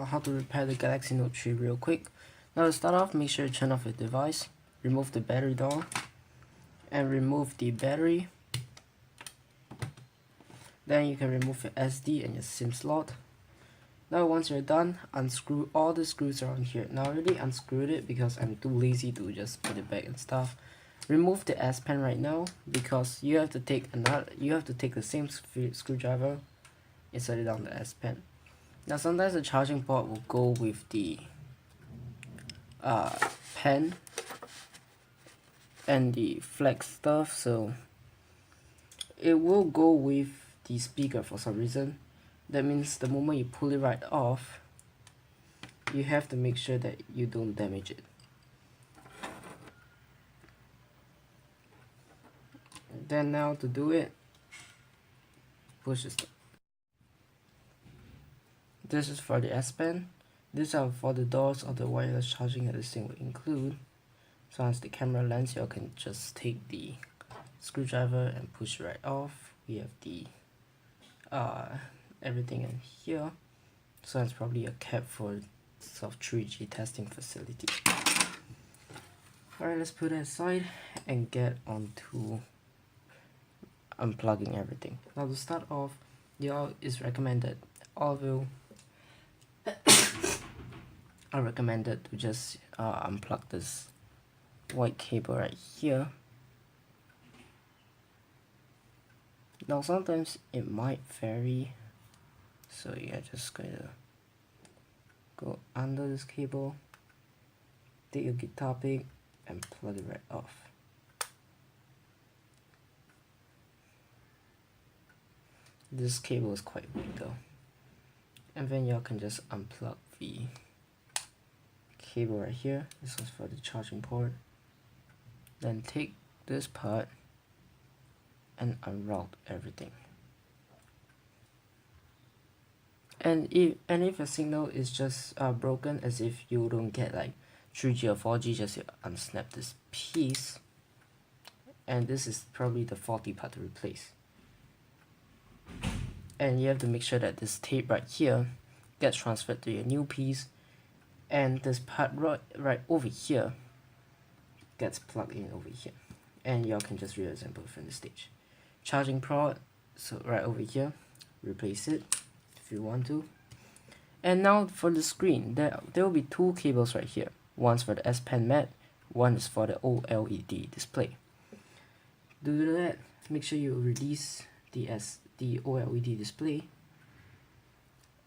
how to repair the Galaxy Note 3 real quick. Now to start off, make sure you turn off your device, remove the battery door, and remove the battery. Then you can remove your SD and your SIM slot. Now once you're done, unscrew all the screws around here. Now I already unscrewed it because I'm too lazy to just put it back and stuff. Remove the S Pen right now because you have to take the same screwdriver, insert it down the S Pen. Now sometimes the charging port will go with the pen and the flex stuff, so it will go with the speaker for some reason. That means the moment you pull it right off, you have to make sure that you don't damage it. Then now to do it, push this. This is for the S Pen. These are for the doors of the wireless charging that this thing will include. So as the camera lens, you can just take the screwdriver and push it right off. We have the everything in here. So it's probably a cap for sort of 3G testing facility. Alright, let's put it aside and get on to unplugging everything. Now to start off, it's recommended, although I recommended to just unplug this white cable right here. Now sometimes it might vary, so you're just gonna go under this cable, take your guitar pick and plug it right off. This cable is quite weak though. And then y'all can just unplug the cable right here. This is for the charging port. Then take this part and unroute everything. And if a signal is just broken, as if you don't get like 3G or 4G, just unsnap this piece. And this is probably the faulty part to replace. And you have to make sure that this tape right here gets transferred to your new piece, and this part right over here gets plugged in over here, and y'all can just reassemble from the stage. Charging port, so right over here, replace it if you want to. And now for the screen, there will be two cables right here. One's for the S Pen mat, one is for the OLED display. Do that, make sure you release the OLED display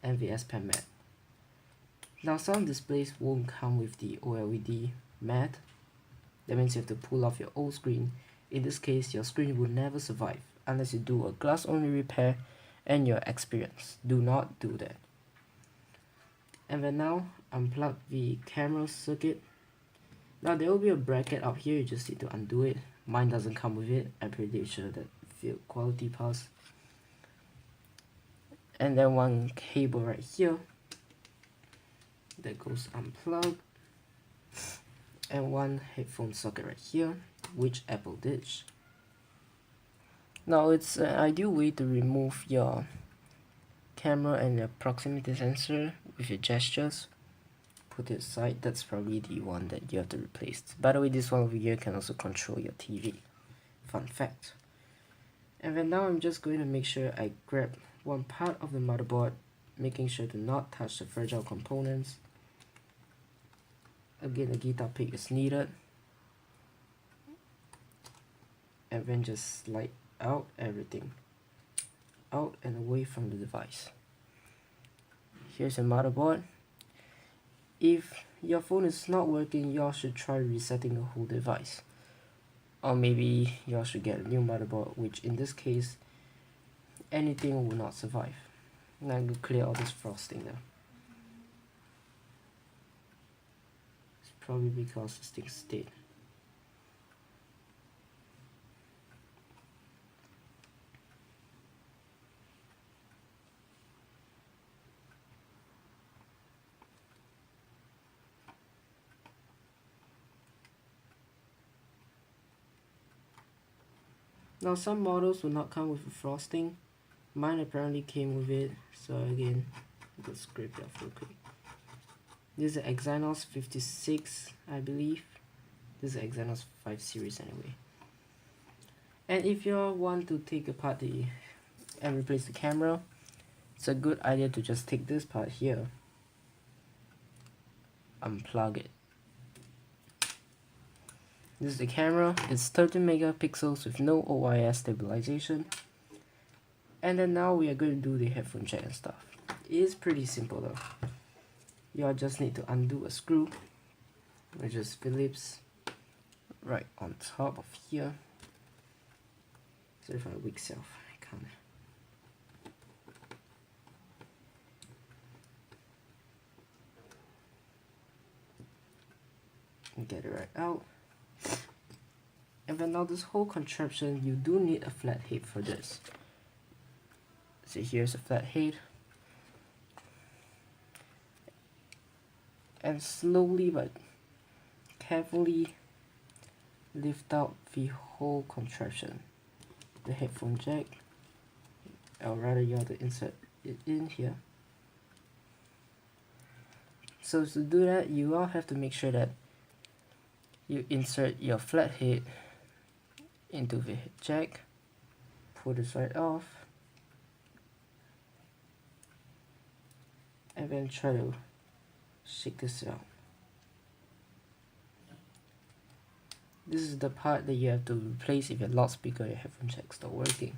and the S Pen mat. Now some displays won't come with the OLED mat. That means you have to pull off your old screen. In this case, your screen will never survive unless you do a glass only repair and you're experienced. Do not do that. And then now unplug the camera circuit. Now there will be a bracket up here, you just need to undo it. Mine doesn't come with it. I'm pretty sure that field quality pass. And then one cable right here that goes unplugged, and one headphone socket right here, which Apple ditched. Now it's an ideal way to remove your camera and your proximity sensor with your gestures. Put it aside. That's probably the one that you have to replace. By the way, this one over here can also control your TV. Fun fact. And then now I'm just going to make sure I grab one part of the motherboard, making sure to not touch the fragile components. Again, the guitar pick is needed. And then just slide out everything, out and away from the device. Here's your motherboard. If your phone is not working, y'all should try resetting the whole device. Or maybe y'all should get a new motherboard, which in this case, anything will not survive. Now I'm going to clear all this frosting now. It's probably because this thing stayed. Now some models will not come with a frosting. Mine apparently came with it, so again, just scrape it off real quick. This is Exynos 56, I believe. This is Exynos 5 series anyway. And if you want to take apart and replace the camera, it's a good idea to just take this part here, unplug it. This is the camera. It's 13 megapixels with no OIS stabilization. And then now we are going to do the headphone jack and stuff. It is pretty simple though. You all just need to undo a screw, which is Phillips, right on top of here. Sorry for my weak self, I can't. Get it right out. And then now this whole contraption, you do need a flat head for this. So here's a flat head. And slowly but carefully lift out the whole contraption. The headphone jack, or rather you have to insert it in here. So to do that, you all have to make sure that you insert your flat head into the jack, pull this right off, and then try to shake this out. This is the part that you have to replace if your loudspeaker or your headphone jack stop working.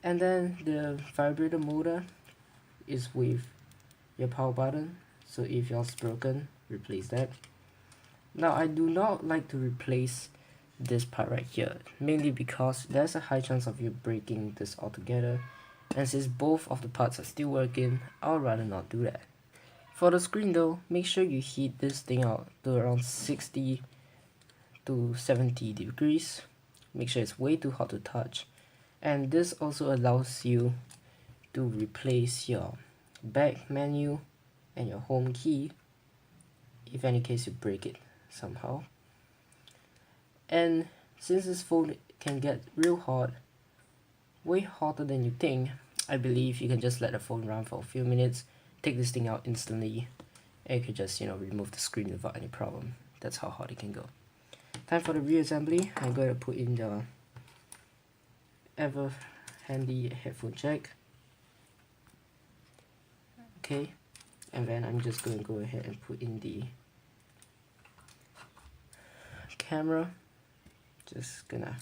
And then the vibrator motor is with your power button, so if yours broken, replace that. Now I do not like to replace this part right here, mainly because there's a high chance of you breaking this altogether, and since both of the parts are still working, I'll rather not do that. For the screen though, make sure you heat this thing out to around 60 to 70 degrees. Make sure it's way too hot to touch, and this also allows you to replace your back menu and your home key if any case you break it somehow. And since this phone can get real hot, way hotter than you think, I believe you can just let the phone run for a few minutes, take this thing out instantly, and you can just remove the screen without any problem. That's how hot it can go. Time for the reassembly. I'm going to put in the ever handy headphone jack. Okay, and then I'm just going to go ahead and put in the camera. Just gonna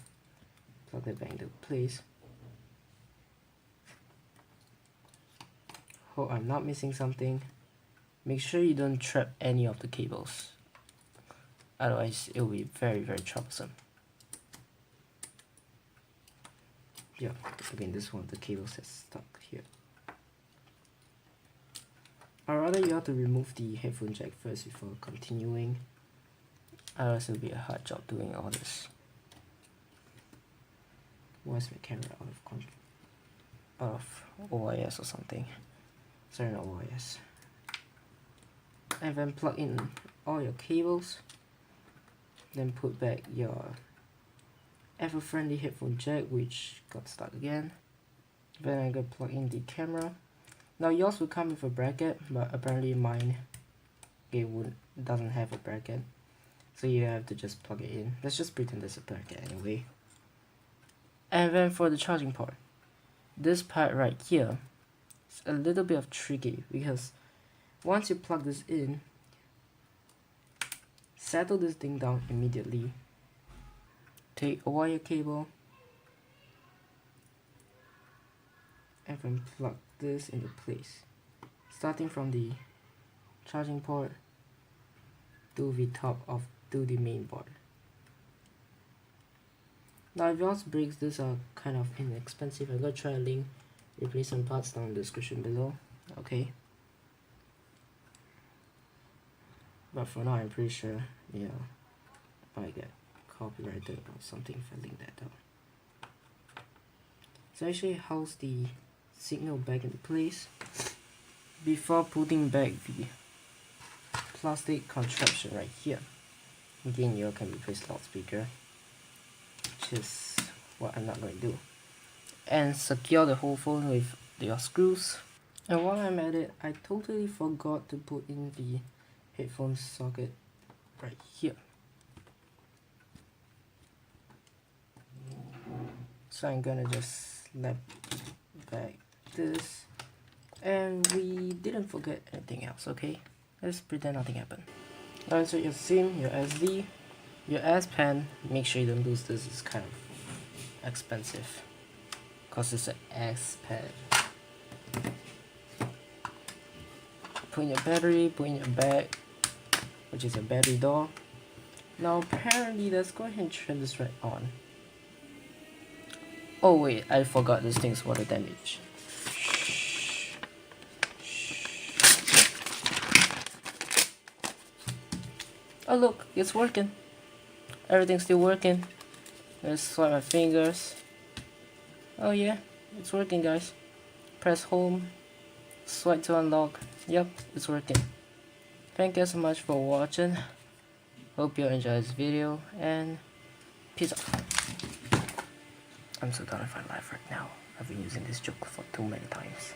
plug it back into place. Hope I'm not missing something. Make sure you don't trap any of the cables, otherwise it will be very troublesome. Yeah, again, this one, the cables is stuck here. Or rather, you have to remove the headphone jack first before continuing, otherwise it will be a hard job doing all this. Why is my camera out of OIS or something? Sorry, not OIS. And then plug in all your cables. Then put back your ever-friendly headphone jack, which got stuck again. Then I'm gonna plug in the camera. Now yours will come with a bracket, but apparently mine doesn't have a bracket, so you have to just plug it in. Let's just pretend there's a bracket anyway. And then for the charging port, this part right here is a little bit of tricky, because once you plug this in, settle this thing down immediately. Take a wire cable and then plug this into place, starting from the charging port to the the main board. Now if yours breaks, these are kind of inexpensive. I'm gonna try a link replacement parts down in the description below. Okay. But for now, I'm pretty sure, I might get copyrighted or something if I link that down. So actually house the signal back into place before putting back the plastic contraption right here. Again, you can replace loudspeaker, which is what I'm not going to do. And secure the whole phone with your screws. And while I'm at it, I totally forgot to put in the headphone socket right here. So I'm gonna just snap back this, and we didn't forget anything else, okay? Let's pretend nothing happened. Now insert your SIM, your SD, your S Pen. Make sure you don't lose this, it's kind of expensive because it's an S Pen. Put in your battery, put in your bag, which is your battery door. Now apparently, let's go ahead and turn this right on. Oh wait, I forgot this thing's water damage. Oh look, it's working. Everything's still working. Let's swipe my fingers. Oh yeah, it's working guys. Press home, swipe to unlock. Yep, it's working. Thank you so much for watching. Hope you enjoyed this video and peace out. I'm so done with my life right now. I've been using this joke for too many times.